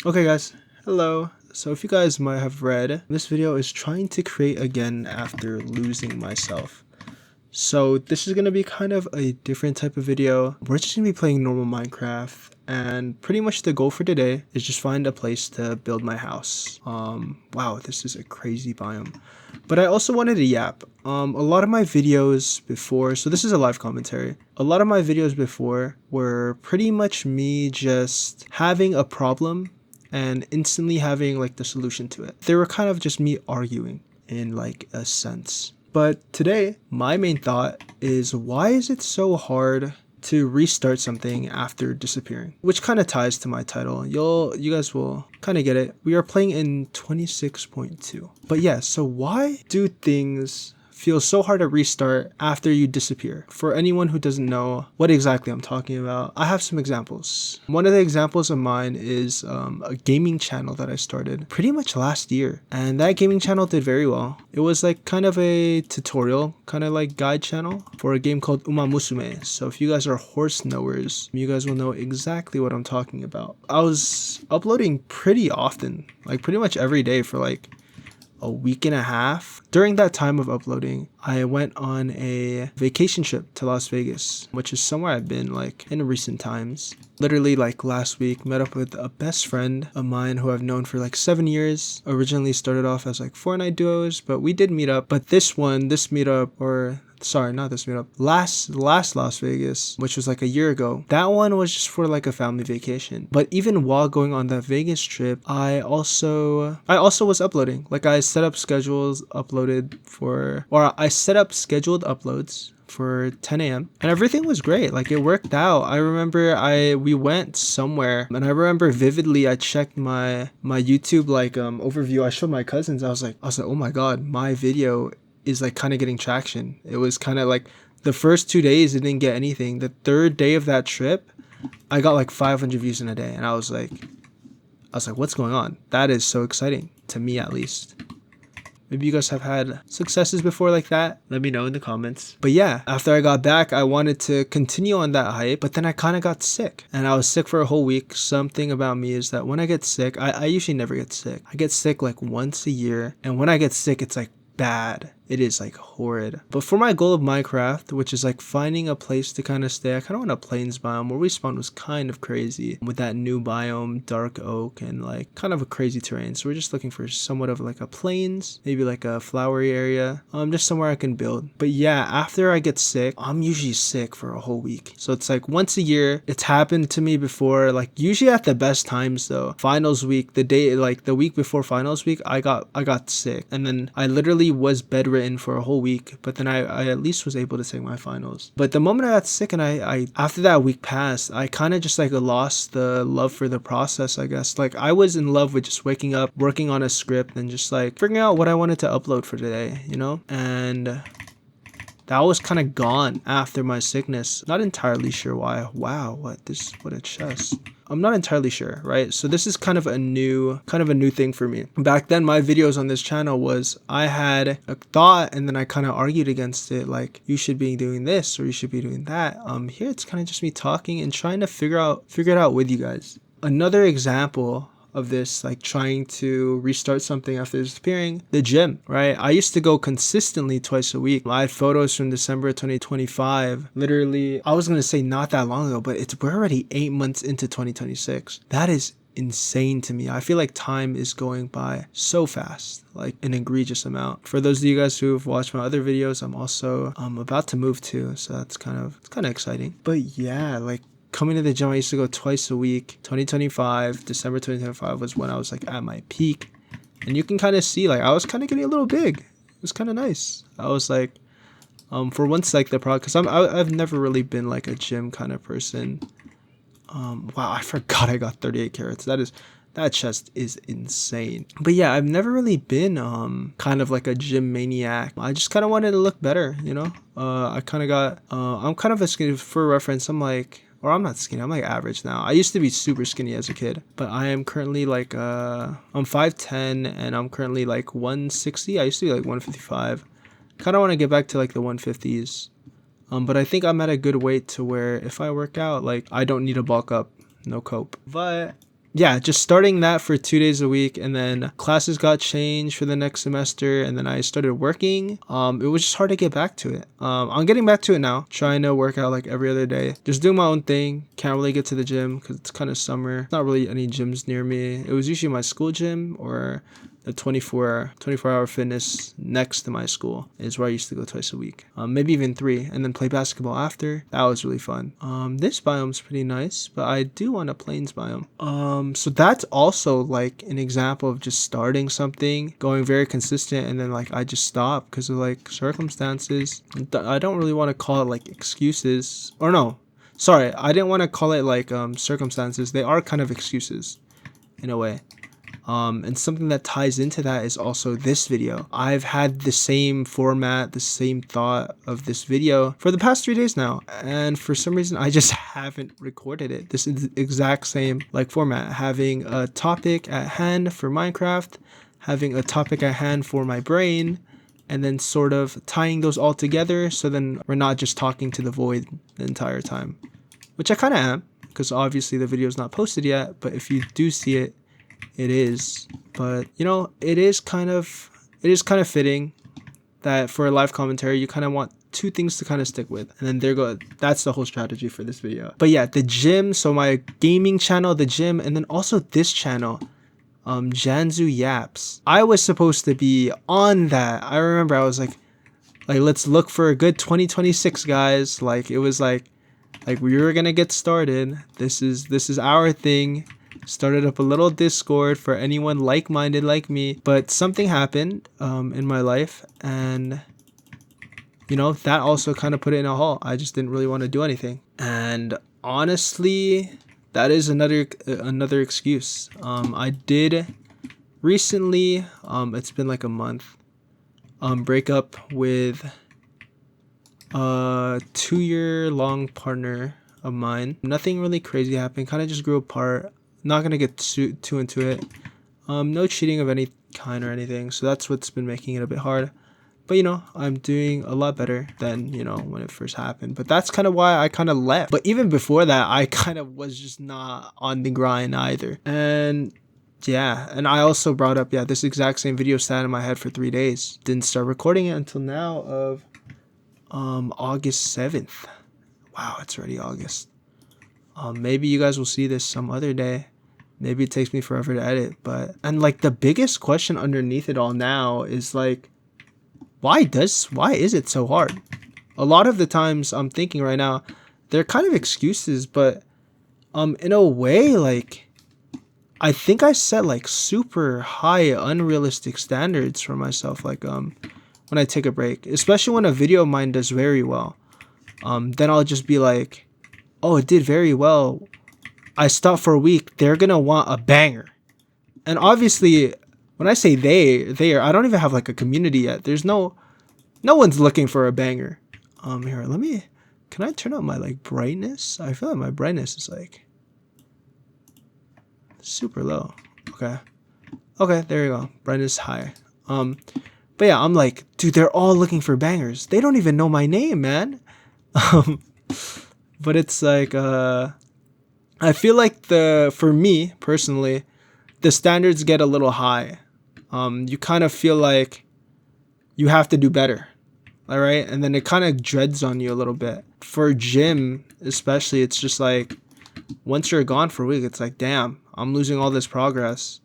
Okay guys, hello. So if you guys might have read, this video is trying to create again after losing myself. So this is going to be kind of a different type of video. We're just going to be playing normal Minecraft, and pretty much the goal for today is just find a place to build my house. Wow, this is a crazy biome. But I also wanted a yap. A lot of my videos before, so this is a live commentary. A lot of my videos before were pretty much me just having a problem and instantly having like the solution to it. They were kind of just me arguing in like a sense. But today, my main thought is, why is it so hard to restart something after disappearing? Which kind of ties to my title. You guys will kind of get it. We are playing in 26.2. But yeah, so why do things feel so hard to restart after you disappear? For anyone who doesn't know what exactly I'm talking about, I have some examples. One of the examples of mine is a gaming channel that I started pretty much last year, and that gaming channel did very well. It was like kind of a tutorial, kind of like guide channel for a game called Uma Musume. So if you guys are horse knowers, you guys will know exactly what I'm talking about. I was uploading pretty often, like pretty much every day for like a week and a half. During that time of uploading, I went on a vacation trip to Las Vegas, which is somewhere I've been like in recent times. Literally like last week, met up with a best friend of mine who I've known for like 7 years. Originally started off as like Fortnite duos, but we did meet up. But this meetup, or sorry, not this meetup, last Las Vegas, which was like a year ago, that one was just for like a family vacation. But even while going on that Vegas trip, I also was uploading. Like I set up scheduled uploads for 10 a.m. and everything was great. Like it worked out. I remember we went somewhere, and I remember vividly I checked my YouTube like overview. I showed my cousins. I was like, oh my god, my video is like kind of getting traction. It was kind of like the first 2 days it didn't get anything. The third day of that trip, I got like 500 views in a day, and I was like, what's going on? That is so exciting to me, at least. Maybe you guys have had successes before like that. Let me know in the comments. But yeah, after I got back, I wanted to continue on that hype, but then I kind of got sick. And I was sick for a whole week. Something about me is that when I get sick, I usually never get sick. I get sick like once a year. And when I get sick, it's like bad. It is like horrid. But for my goal of Minecraft, which is like finding a place to kind of stay, I kind of want a plains biome. Where we spawned was kind of crazy with that new biome, dark oak, and like kind of a crazy terrain. So we're just looking for somewhat of like a plains, maybe like a flowery area, just somewhere I can build. But yeah, after I get sick, I'm usually sick for a whole week. So it's like once a year. It's happened to me before, like usually at the best times though. Finals week, the week before finals week, I got sick, and then I literally was bedridden for a whole week, but then I at least was able to take my finals. But the moment I got sick and I after that week passed, I kind of just like lost the love for the process, I guess. Like I was in love with just waking up, working on a script, and just like figuring out what I wanted to upload for today, you know? And that was kind of gone after my sickness. Not entirely sure why. Wow, what a chest. I'm not entirely sure, right? So this is kind of a new thing for me. Back then, my videos on this channel was I had a thought and then I kind of argued against it, like you should be doing this or you should be doing that. Here it's kind of just me talking and trying to figure it out with you guys. Another example of this, like trying to restart something after disappearing, the gym, right? I used to go consistently twice a week. I had photos from December 2025. Literally, I was going to say not that long ago, but we're already 8 months into 2026. That is insane to me. I feel like time is going by so fast, like an egregious amount. For those of you guys who've watched my other videos, I'm about to move too, so that's kind of exciting. But yeah, like coming to the gym, I used to go twice a week. December 2025 was when I was like at my peak. And you can kind of see, like, I was kind of getting a little big. It was kind of nice. I was like, for once, like the because I've never really been like a gym kind of person. Wow, I forgot I got 38 carats. That chest is insane. But yeah, I've never really been kind of like a gym maniac. I just kind of wanted to look better, you know? I'm kind of a skinny, for reference, I'm not skinny, I'm like average now. I used to be super skinny as a kid, but I am currently like, I'm 5'10", and I'm currently like 160. I used to be like 155. Kind of want to get back to like the 150s. But I think I'm at a good weight to where if I work out, like I don't need to bulk up, no cope. But yeah, just starting that for 2 days a week, and then classes got changed for the next semester, and then I started working. It was just hard to get back to it. I'm getting back to it now, trying to work out like every other day, just doing my own thing. Can't really get to the gym because it's kind of summer. Not really any gyms near me. It was usually my school gym or the 24-hour fitness next to my school is where I used to go twice a week, maybe even 3, and then play basketball after. That was really fun. This biome's pretty nice, but I do want a plains biome. So that's also like an example of just starting something, going very consistent, and then like I just stop because of like circumstances. I don't really want to call it like excuses, or no, sorry, I didn't want to call it like circumstances. They are kind of excuses in a way. And something that ties into that is also this video. I've had the same format, the same thought of this video for the past 3 days now, and for some reason I just haven't recorded it. This is the exact same like format, having a topic at hand for Minecraft, having a topic at hand for my brain, and then sort of tying those all together so then we're not just talking to the void the entire time, which I kind of am, because obviously the video is not posted yet, but if you do see it, it is. But you know, it is kind of fitting that for a live commentary you kind of want 2 things to kind of stick with, and then that's the whole strategy for this video. But yeah, the gym, so my gaming channel, the gym, and then also this channel, Janzu Yaps. I was supposed to be on that. I remember I was like let's look for a good 2026, guys. Like it was like we were gonna get started. This is our thing. Started up a little Discord for anyone like-minded like me, but something happened in my life, and you know, that also kind of put it in a halt. I just didn't really want to do anything, and honestly, that is another excuse. I did recently, it's been like a month, break up with a 2-year-long partner of mine. Nothing really crazy happened, kind of just grew apart. Not gonna get too into it. No cheating of any kind or anything, so that's what's been making it a bit hard. But you know, I'm doing a lot better than, you know, when it first happened. But that's kind of why I kind of left. But even before that, I kind of was just not on the grind either. And yeah, and I also brought up, this exact same video sat in my head for 3 days. Didn't start recording it until now of August 7th. Wow, it's already August. Maybe you guys will see this some other day. Maybe it takes me forever to edit, and like the biggest question underneath it all now is like, why is it so hard? A lot of the times I'm thinking right now, they're kind of excuses, but in a way, like I think I set like super high unrealistic standards for myself. Like when I take a break, especially when a video of mine does very well, then I'll just be like, oh, it did very well. I stopped for a week. They're gonna want a banger. And obviously, when I say I don't even have like a community yet. There's no one's looking for a banger. Here, can I turn up my like brightness? I feel like my brightness is like super low. Okay, there you go. Brightness high. But yeah, I'm like, dude, they're all looking for bangers. They don't even know my name, man. But it's like, I feel like for me personally, the standards get a little high. You kind of feel like you have to do better, all right? And then it kind of dreads on you a little bit. For gym, especially, it's just like, once you're gone for a week, it's like, damn, I'm losing all this progress.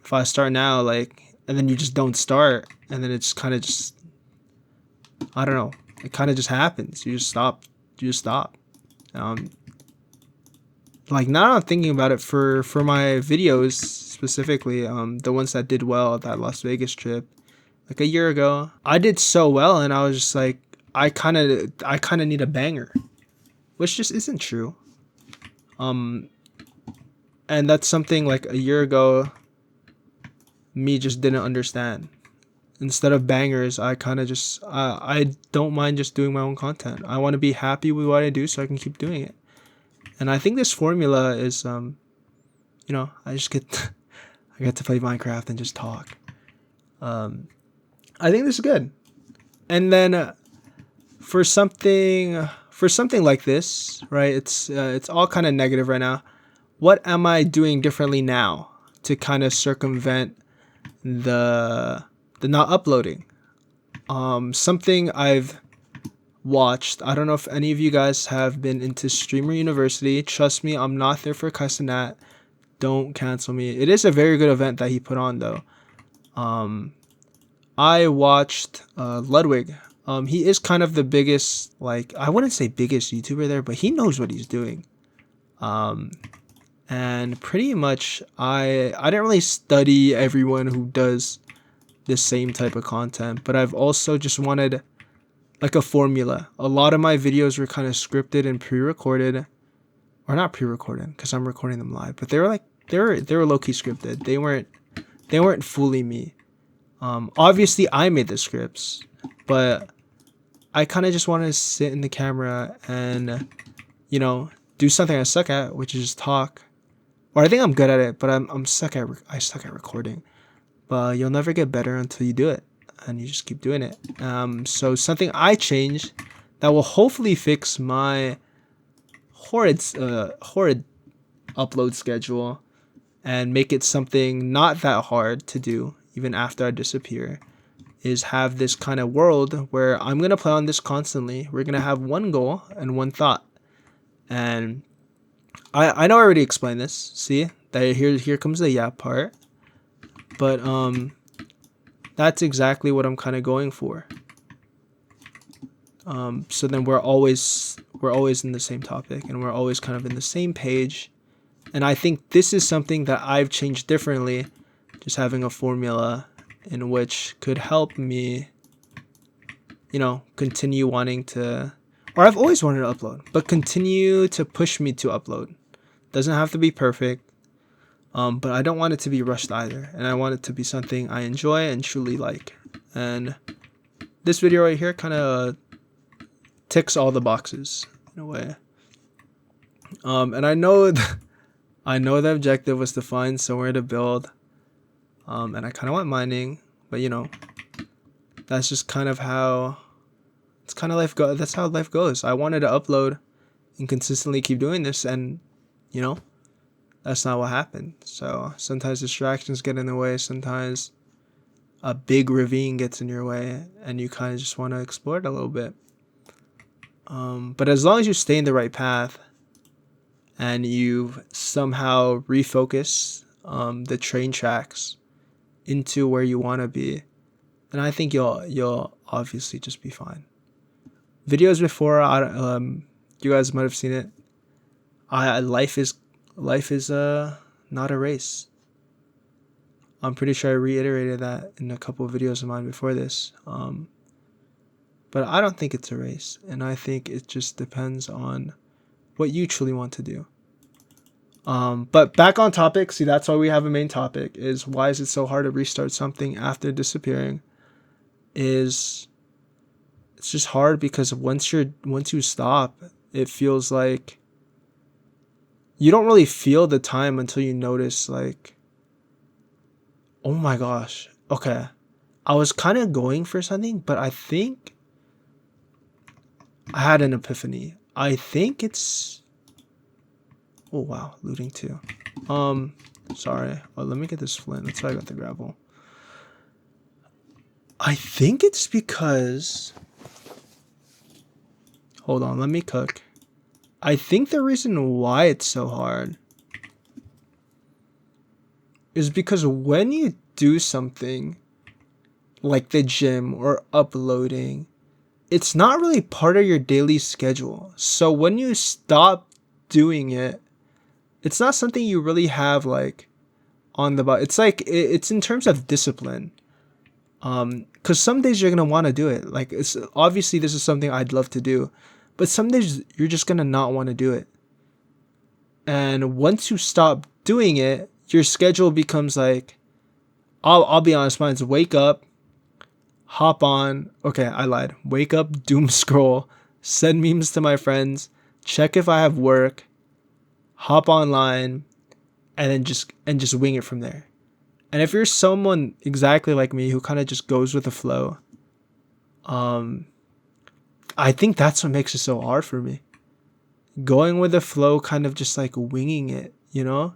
If I start now, like, and then you just don't start, and then it's kind of just, I don't know, it kind of just happens. You just stop. Like now I'm thinking about it for my videos specifically, the ones that did well, that Las Vegas trip, like a year ago, I did so well, and I was just like, I kind of need a banger, which just isn't true. And that's something like a year ago, me just didn't understand. Instead of bangers, I kind of just, I don't mind just doing my own content. I want to be happy with what I do so I can keep doing it. And I think this formula is, you know, I get to play Minecraft and just talk. I think this is good. And then for something like this, right? It's all kind of negative right now. what am I doing differently now to kind of circumvent the not uploading. Something I've watched, I don't know if any of you guys have been into Streamer University. Trust me, I'm not there for cussing at. Don't cancel me. It is a very good event that he put on though. I watched Ludwig. He is kind of the biggest, like, I wouldn't say biggest YouTuber there, but he knows what he's doing. And pretty much I didn't really study everyone who does the same type of content, but I've also just wanted like a formula. A lot of my videos were kind of scripted and pre-recorded, or not pre-recorded because I'm recording them live, but they were low-key scripted. They weren't fully me. Obviously I made the scripts, but I kind of just wanted to sit in the camera and, you know, do something I suck at, which is just talk. Or I think I'm good at it, but I suck at recording. But you'll never get better until you do it, and you just keep doing it. So something I changed that will hopefully fix my horrid upload schedule and make it something not that hard to do even after I disappear, is have this kind of world where I'm gonna play on this constantly. We're gonna have one goal and one thought. And I know I already explained this. See that here comes the yap part, but that's exactly what I'm kind of going for. So then we're always in the same topic, and we're always kind of in the same page. And I think this is something that I've changed differently, just having a formula in which could help me, you know, continue wanting to, or I've always wanted to upload, but continue to push me to upload. Doesn't have to be perfect, but I don't want it to be rushed either, and I want it to be something I enjoy and truly like. And this video right here kind of ticks all the boxes in a way. And I know the objective was to find somewhere to build, and I kind of went mining, but you know, that's just kind of how it's kind of life go. That's how life goes. I wanted to upload and consistently keep doing this, and you know, that's not what happened. So sometimes distractions get in the way. Sometimes a big ravine gets in your way, and you kind of just want to explore it a little bit. But as long as you stay in the right path and you somehow refocus the train tracks into where you want to be, then I think you'll obviously just be fine. Videos before, you guys might have seen it. Life is not a race. I'm pretty sure I reiterated that in a couple of videos of mine before this. But I don't think it's a race, and I think it just depends on what you truly want to do. But back on topic. See, that's why we have a main topic, is why is it so hard to restart something after disappearing? It's just hard because once you stop, it feels like you don't really feel the time until you notice, like, oh my gosh, okay, I was kind of going for something, but I think I had an epiphany. I think it's, oh wow, looting too. Sorry. Oh, let me get this flint. That's why I got the gravel. I think it's because, hold on, let me cook. I think the reason why it's so hard is because when you do something like the gym or uploading, it's not really part of your daily schedule. So when you stop doing it, it's not something you really have like on the it's like it's in terms of discipline. Because some days you're gonna want to do it. Like, it's obviously this is something I'd love to do, but some days you're just gonna not want to do it. And once you stop doing it, your schedule becomes like, I'll be honest, mine's wake up, hop on. Okay, I lied. Wake up, doom scroll, send memes to my friends, check if I have work, hop online, and then just wing it from there. And if you're someone exactly like me who kind of just goes with the flow, I think that's what makes it so hard for me. Going with the flow, kind of just like winging it. you know?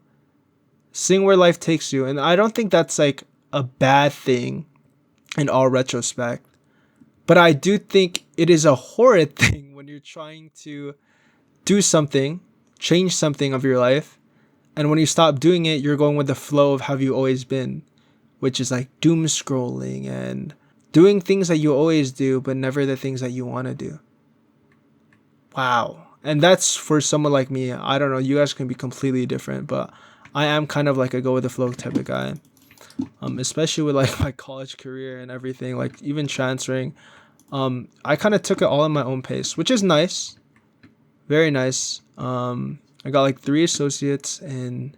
Seeing where life takes you. And I don't think that's like a bad thing in all retrospect. But I do think it is a horrid thing when you're trying to do something, change something of your life, and when you stop doing it, you're going with the flow of how you always been, which is like doom scrolling and doing things that you always do, but never the things that you want to do. Wow. And that's for someone like me. I don't know. You guys can be completely different, but I am kind of like a go with the flow type of guy. Especially with like my college career and everything, like even transferring. I kind of took it all in my own pace, which is nice. Very nice. I got like 3 associates in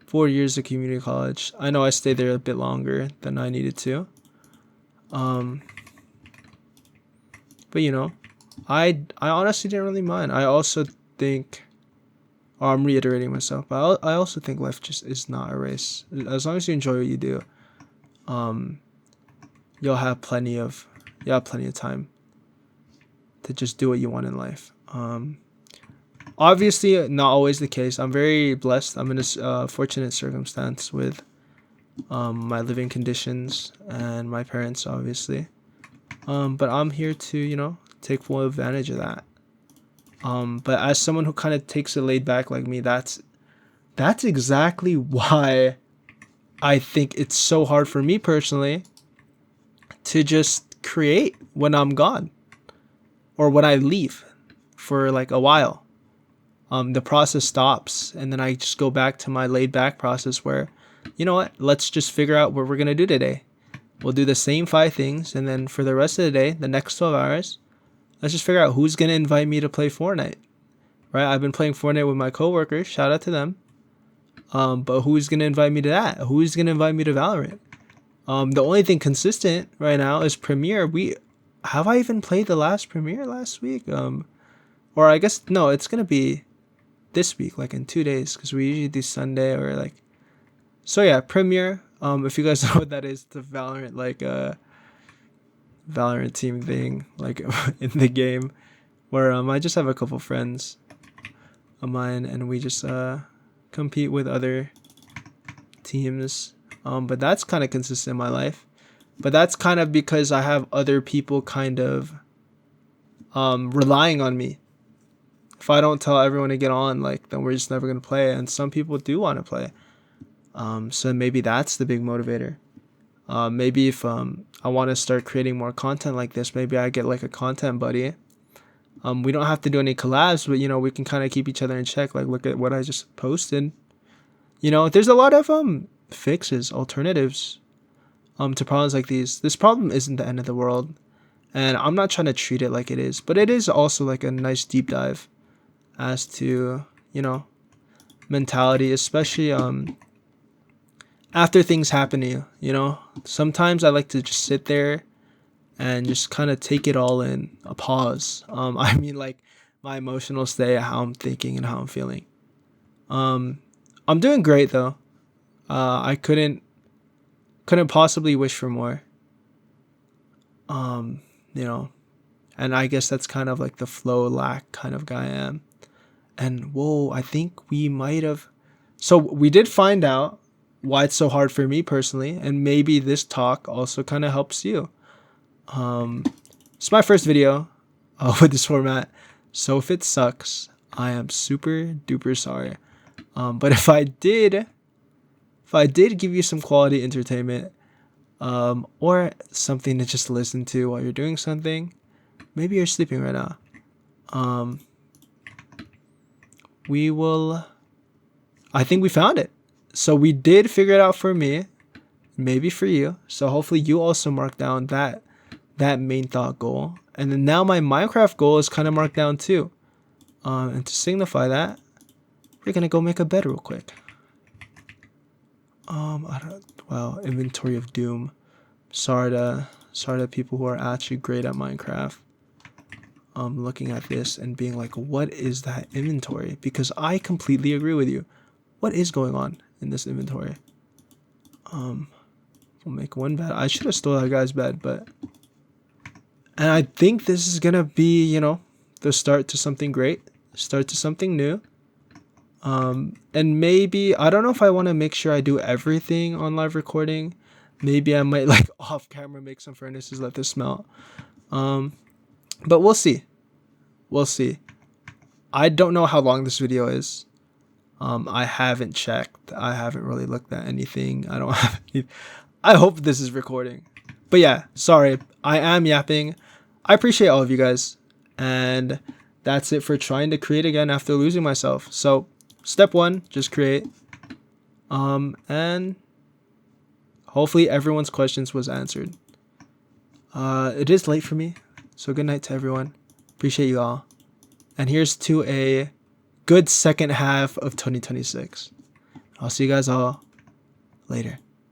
4 years of community college. I know I stayed there a bit longer than I needed to. But you know, I honestly didn't really mind. I also think, or I'm reiterating myself, but I also think life just is not a race. As long as you enjoy what you do, you'll have plenty of time to just do what you want in life. Obviously, not always the case. I'm very blessed. I'm in a fortunate circumstance with my living conditions and my parents, obviously. But I'm here to, take full advantage of that. But as someone who kind of takes it laid back like me, that's exactly why I think it's so hard for me personally to just create when I'm gone or when I leave for like a while. The process stops and then I just go back to my laid back process where, you know what, let's just figure out what we're going to do today. We'll do the same 5 things, and then for the rest of the day, the next 12 hours, let's just figure out who's going to invite me to play Fortnite. Right? I've been playing Fortnite with my coworkers. Shout out to them. But who's going to invite me to that? Who's going to invite me to Valorant? The only thing consistent right now is Premiere. Have I even played the last Premiere last week? Or I guess, no, it's going to be this week, like in 2 days, because we usually do Sunday or like. So yeah, Premiere. If you guys know what that is, the Valorant, like Valorant team thing, like in the game, where I just have a couple friends of mine and we just compete with other teams. But that's kind of consistent in my life. But that's kind of because I have other people kind of relying on me. If I don't tell everyone to get on, like, then we're just never gonna play. And some people do want to play. So maybe that's the big motivator. Maybe if I want to start creating more content like this, maybe I get like a content buddy. We don't have to do any collabs, but we can kind of keep each other in check. Like, look at what I just posted. There's a lot of fixes, alternatives to problems like these. This problem isn't the end of the world, and I'm not trying to treat it like it is, but it is also like a nice deep dive as to mentality, especially after things happen to you. Sometimes I like to just sit there and just kind of take it all in, a pause. I mean, like my emotional state, how I'm thinking and how I'm feeling. I'm doing great though. I couldn't possibly wish for more. And I guess that's kind of like the flow lack kind of guy I am. And whoa, I think we might have. So we did find out why it's so hard for me personally, and maybe this talk also kind of helps you. It's my first video with this format, so if it sucks, I am super duper sorry. But if I did give you some quality entertainment, or something to just listen to while you're doing something, maybe you're sleeping right now. I think we found it. So we did figure it out for me, maybe for you. So hopefully you also mark down that main thought goal. And then now my Minecraft goal is kind of marked down too. And to signify that, we're gonna go make a bed real quick. Inventory of doom. Sorry to people who are actually great at Minecraft. Looking at this and being like, what is that inventory? Because I completely agree with you. What is going on in this inventory? We'll make one bed. I should have stole that guy's bed, and I think this is gonna be, the start to something great, start to something new. And maybe, I don't know if I want to make sure I do everything on live recording. Maybe I might like off camera make some furnaces, let this melt. But we'll see. We'll see. I don't know how long this video is. I haven't checked. I haven't really looked at anything. I don't have any, I hope this is recording. But yeah, sorry. I am yapping. I appreciate all of you guys. And that's it for trying to create again after losing myself. So step 1, just create. And hopefully everyone's questions was answered. It is late for me. So good night to everyone. Appreciate you all. And here's to a good second half of 2026. I'll see you guys all later.